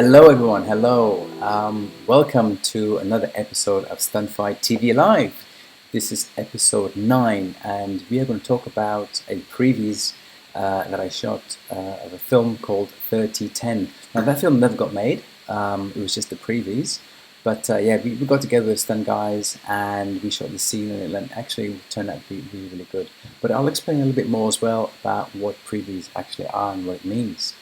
Hello everyone, hello. Welcome to another episode of Stunt Fight TV Live. This is episode 9 and we are going to talk about a PRevis that I shot of a film called 3010. Now that film never got made, it was just a PRevis. But yeah, we got together with stunt guys and we shot the scene and it actually turned out to be really, really good. But I'll explain a little bit more as well about what PRevis actually are and what it means.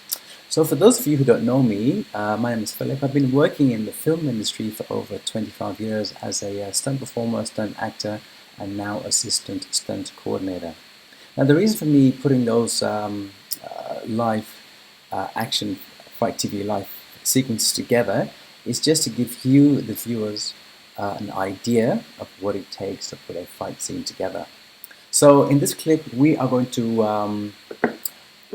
So for those of you who don't know me, my name is Philip. I've been working in the film industry for over 25 years as a stunt performer, stunt actor, and now assistant stunt coordinator. Now the reason for me putting those live Action Fight TV live sequences together is just to give you, the viewers, an idea of what it takes to put a fight scene together. So in this clip we are going to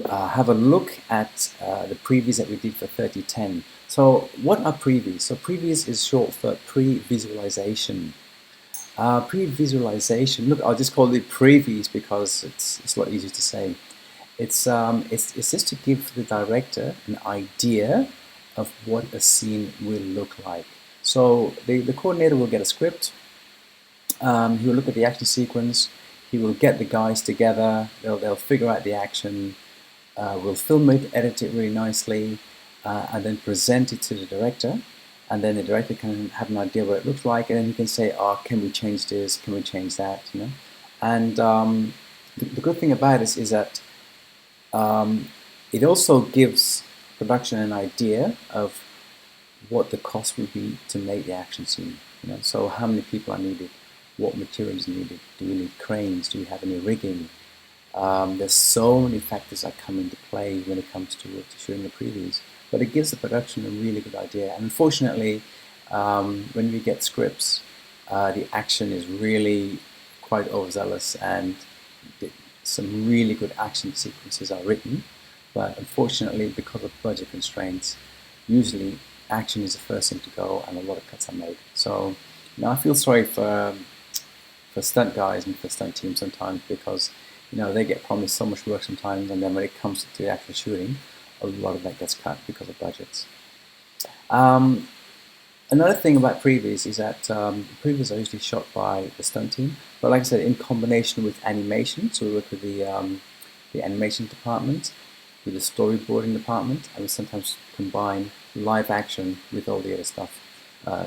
have a look at the PRevis that we did for 3010. So what are PRevis? So PRevis is short for pre-visualization. Pre-visualization, look, I'll just call it PRevis because it's a lot easier to say. It's just to give the director an idea of what a scene will look like. So the coordinator will get a script, he will look at the action sequence, he will get the guys together, they'll figure out the action, we'll film it, edit it really nicely, and then present it to the director, and then the director can have an idea what it looks like, and then he can say, oh, can we change this, can we change that, you know. And the good thing about this is that it also gives production an idea of what the cost would be to make the action scene, you know. So how many people are needed, what materials are needed, do we need cranes, do we have any rigging? There's so many factors that come into play when it comes to shooting the PRevis, but it gives the production a really good idea. And unfortunately, when we get scripts, the action is really quite overzealous, and some really good action sequences are written, but unfortunately, because of budget constraints, usually action is the first thing to go, and a lot of cuts are made. So, you know, I feel sorry for stunt guys and for stunt teams sometimes, because you know, they get promised so much work sometimes, and then when it comes to the actual shooting, a lot of that gets cut because of budgets. Another thing about PRevis is that PRevis are usually shot by the stunt team, but like I said, in combination with animation. So we work with the animation department, with the storyboarding department, and we sometimes combine live action with all the other stuff,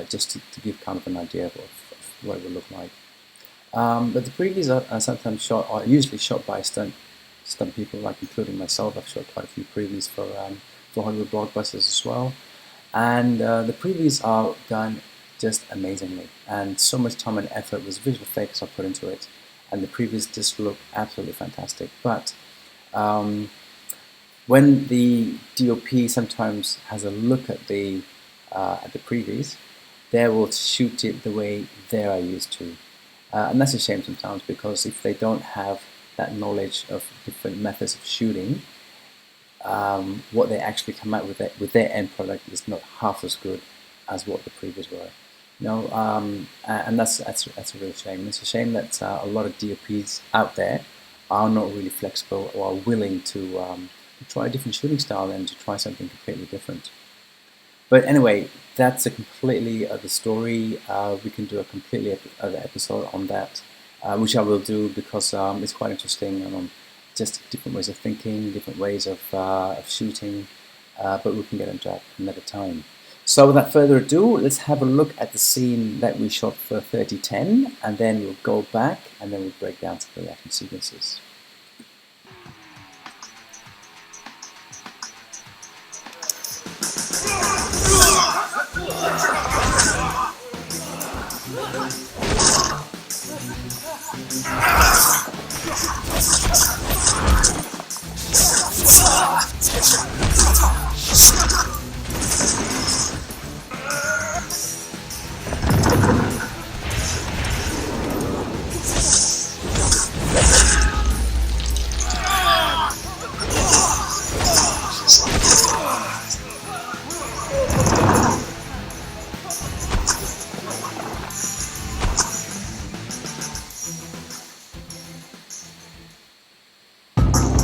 just to give kind of an idea of what it would look like. But the PRevis are sometimes shot, or usually shot by stunt people, like including myself. I've shot quite a few PRevis for Hollywood blockbusters as well. And the PRevis are done just amazingly, and so much time and effort with visual effects are put into it, and the PRevis just look absolutely fantastic. But when the DOP sometimes has a look at the PRevis, they will shoot it the way they are used to. And that's a shame sometimes, because if they don't have that knowledge of different methods of shooting, what they actually come out with their end product is not half as good as what the PRevis were. You know, and that's a real shame. It's a shame that a lot of DOPs out there are not really flexible or are willing to try a different shooting style and to try something completely different. But anyway, that's a completely other story. We can do a completely other episode on that, which I will do, because it's quite interesting, and just different ways of thinking, different ways of shooting, but we can get into that another time. So without further ado, let's have a look at the scene that we shot for 3010, and then we'll go back and then we'll break down to the action sequences.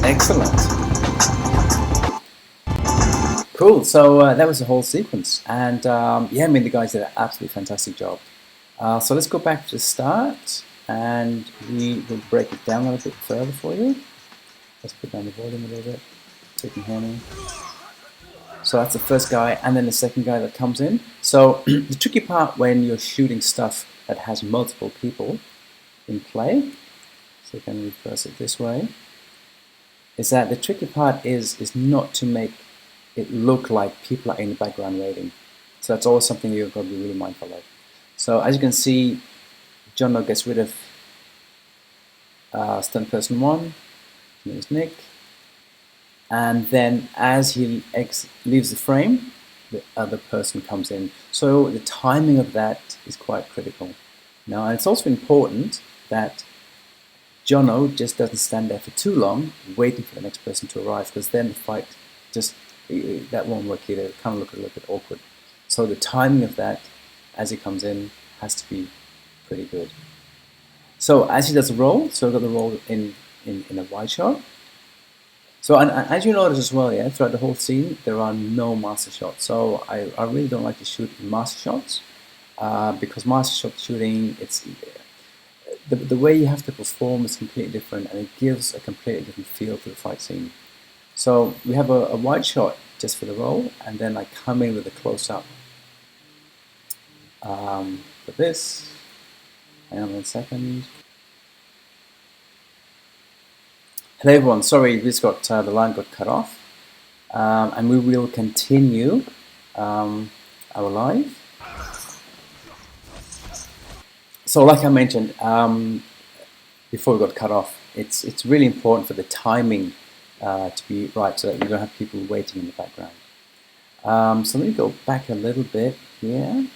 Excellent. Cool. So that was the whole sequence, and yeah, I mean the guys did an absolutely fantastic job. So let's go back to the start, and we will break it down a little bit further for you. Let's put down the volume a little bit, so you can hear me. So that's the first guy, and then the second guy that comes in. So the tricky part when you're shooting stuff that has multiple people in play, so you can reverse it this way, is that the tricky part is not to make it look like people are in the background waiting. So that's always something you've got to be really mindful of. So as you can see, Jono gets rid of stunt person 1, his name is Nick, and then as he leaves the frame, the other person comes in. So the timing of that is quite critical. Now, and it's also important that Jono just doesn't stand there for too long waiting for the next person to arrive, because then the fight just, that won't work either. It kind of look a little bit awkward. So the timing of that as he comes in has to be pretty good. So as he does a roll, so I've got the roll in a wide shot. So and as you notice as well, yeah, throughout the whole scene, there are no master shots. So I really don't like to shoot in master shots because master shot shooting, it's the way you have to perform is completely different, and it gives a completely different feel to the fight scene. So we have a wide shot just for the roll, and then I come in with a close-up for this. Hang on 1 second. Hello everyone, sorry, we just got the line got cut off, and we will continue our live. So like I mentioned before we got cut off, it's really important for the timing to be right, so that you don't have people waiting in the background. So let me go back a little bit here.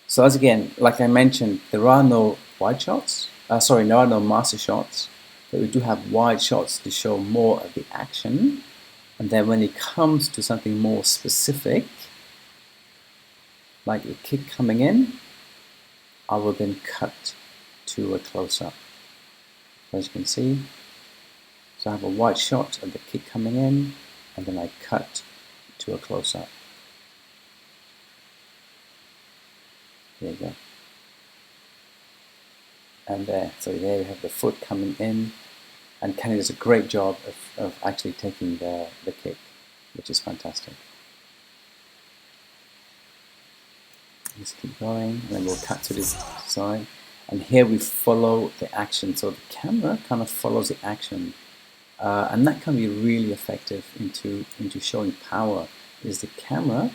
So as again, like I mentioned, there are no wide shots. There are no master shots, but we do have wide shots to show more of the action. And then when it comes to something more specific, like the kick coming in, I will then cut to a close-up. As you can see, so I have a wide shot of the kick coming in, and then I cut to a close-up. There you go. And there, so there you have the foot coming in, and Kenny does a great job of actually taking the kick, which is fantastic. Let's keep going, and then we'll cut to this side. And here we follow the action, so the camera kind of follows the action. And that can be really effective into showing power, is the camera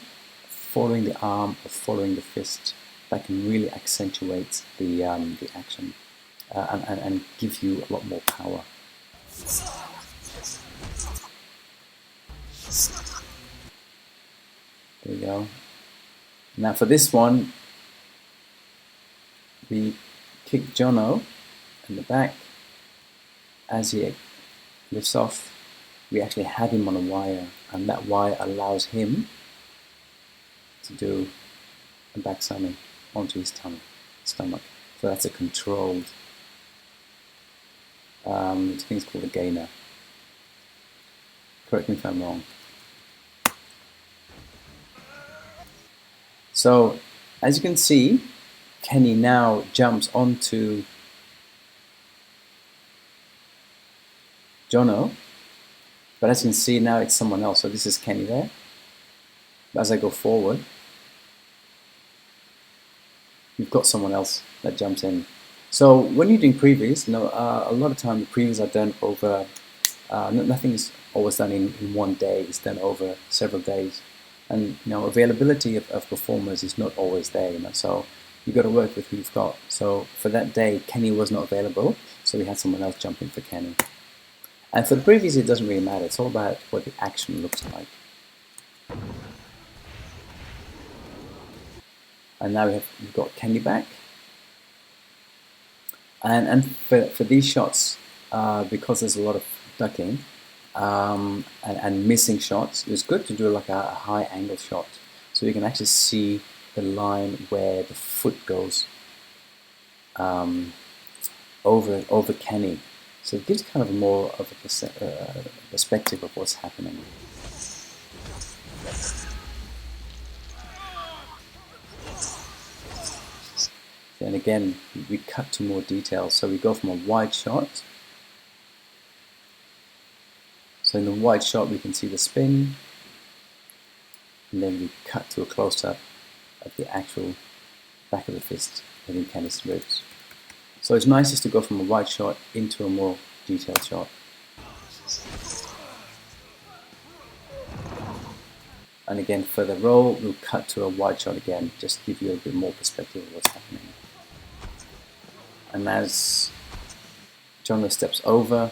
following the arm or following the fist. That can really accentuate the action and give you a lot more power. There you go. Now for this one, we kick Jono in the back. As he lifts off, we actually have him on a wire, and that wire allows him to do a back slamming onto his stomach. So that's a controlled, I think it's called a gainer. Correct me if I'm wrong. So as you can see, Kenny now jumps onto Jono, but as you can see now it's someone else. So this is Kenny there. But as I go forward, you've got someone else that jumps in. So when you're doing PRevis, a lot of time the PRevis are done over, nothing is always done in one day, it's done over several days. And availability of performers is not always there, so you've got to work with who you've got. So for that day, Kenny was not available, so we had someone else jump in for Kenny. And for the PRevis, it doesn't really matter, it's all about what the action looks like. And now we've got Kenny back. And for these shots, because there's a lot of ducking and missing shots, it was good to do like a high angle shot, so you can actually see the line where the foot goes over Kenny. So it gives kind of more of a perspective of what's happening. then again we cut to more detail. So we go from a wide shot. So in the wide shot we can see the spin, and then we cut to a close-up of the actual back of the fist hitting Kenny's ribs. So it's nicest to go from a wide shot into a more detailed shot. And again, for the roll, we'll cut to a wide shot again, just to give you a bit more perspective of what's happening. And as John steps over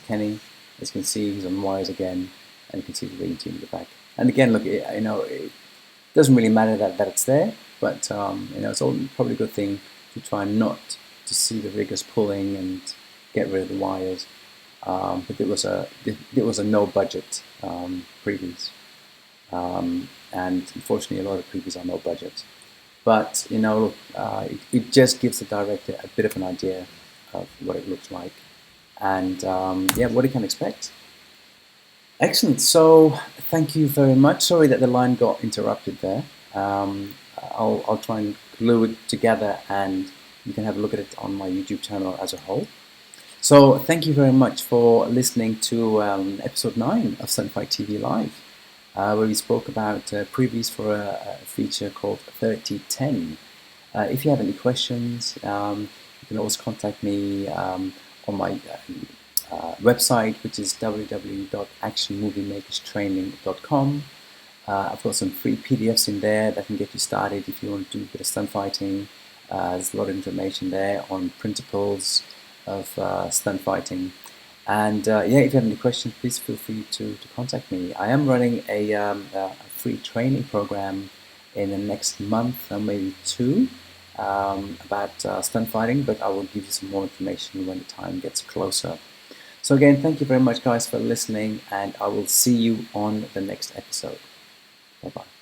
Kenny, as you can see, he's on wires again, and you can see the ring team in the back. And again, look, it doesn't really matter that it's there, but it's probably a good thing to try not to see the riggers pulling and get rid of the wires. But it was a no budget PRevis. And unfortunately a lot of PRevis are no budget, but it just gives the director a bit of an idea of what it looks like, and what he can expect. Excellent. So thank you very much. Sorry that the line got interrupted there. I'll try and glue it together, and you can have a look at it on my YouTube channel as a whole. So thank you very much for listening to episode 9 of Stunt Fight TV Live, where we spoke about PRevis for a feature called 3010. If you have any questions, you can always contact me on my website, which is www.actionmoviemakerstraining.com. I've got some free PDFs in there that can get you started if you want to do a bit of stunt fighting. There's a lot of information there on principles of stunt fighting. And if you have any questions, please feel free to contact me. I am running a free training program in the next month, or maybe 2, about stunt fighting, but I will give you some more information when the time gets closer. So again, thank you very much guys for listening, and I will see you on the next episode. Bye-bye.